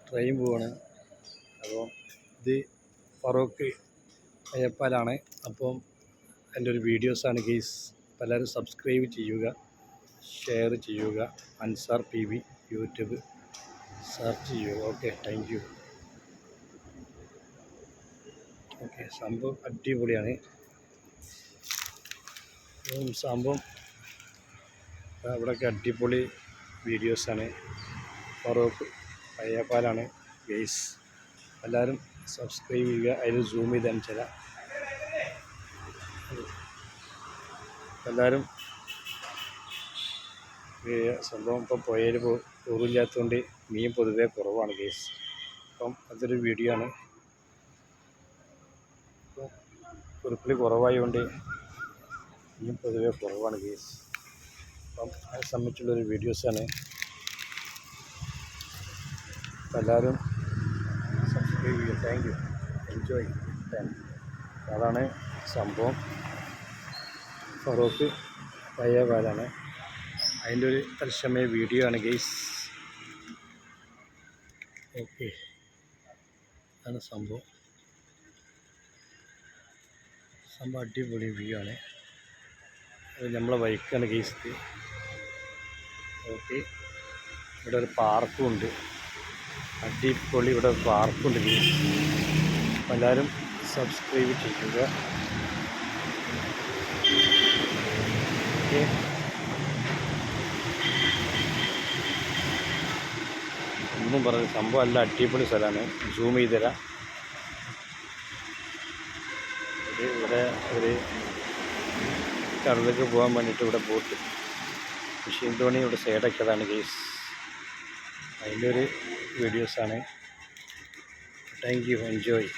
Train പോവാണ്. അപ്പോൾ ഇത് ഫറോക്ക് അയ്യപ്പാലാണ്. അപ്പം എൻ്റെ ഒരു വീഡിയോസാണ് ഗെയ്സ്. എല്ലാവരും സബ്സ്ക്രൈബ് ചെയ്യുക, ഷെയർ ചെയ്യുക. അൻസാർ PV യൂട്യൂബ് സെർച്ച് ചെയ്യുക. Okay, thank you. ഓക്കെ, സംഭവം അടിപൊളിയാണ്. സംഭവം ഇവിടെയൊക്കെ അടിപൊളി വീഡിയോസാണ്. ഫറോക്ക് അയ്യപ്പാലാണ് ഗെയ്സ്. എല്ലാവരും സബ്സ്ക്രൈബ് ചെയ്യുക. അതിൽ സൂം ചെയ്ത് കാണിച്ചു തരാം. എല്ലാവരും സംഭവം ഇപ്പം പുഴയിൽ ടൂറില്ലാത്തതുകൊണ്ട് മീൻ പൊതുവേ കുറവാണ് ഗെയ്സ്. അപ്പം അതൊരു വീഡിയോ ആണ്. ഇപ്പം കുറുപ്പിൽ കുറവായതുകൊണ്ട് മീൻ പൊതുവേ കുറവാണ് ഗെയ്സ്. അപ്പം അത് സംബന്ധിച്ചുള്ളൊരു വീഡിയോസാണ്. എല്ലാവരും സബ്സ്ക്രൈബ് ചെയ്യുക. Thank you. എൻജോയ്. അതാണ് സംഭവം. ഫറോക്ക് പയ്യപാലാണ്. അതിൻ്റെ ഒരു തത്സമയ വീഡിയോ ആണ് ഗെയ്സ്. ഓക്കെ, അതാണ് സംഭവം. അടിപൊളി വ്യൂ ആണ്. അത് നമ്മളെ ബൈക്കാണ് ഗെയ്സ്. ഓക്കെ, ഇവിടെ ഒരു പാർക്കും ഉണ്ട്. അടിപൊളി ഇവിടെ പാർക്കുണ്ട് ഗെയ്സ്. അപ്പം എല്ലാവരും സബ്സ്ക്രൈബ് ചെയ്യുക. ഓക്കെ, ഒന്നും പറഞ്ഞു സംഭവം അല്ല, അടിപൊളി സ്ഥലമാണ്. സൂം ചെയ്ത് തരാം. ഇവിടെ ഒരു കടലിലേക്ക് പോകാൻ വേണ്ടിയിട്ട് ഇവിടെ ബോട്ട് മെഷീൻ തോണി ഇവിടെ സൈഡാക്കിയതാണ് ഗെയ്സ്. അതിൻ്റെ ഒരു വീഡിയോസാണ്. Thank you. എൻജോയ്.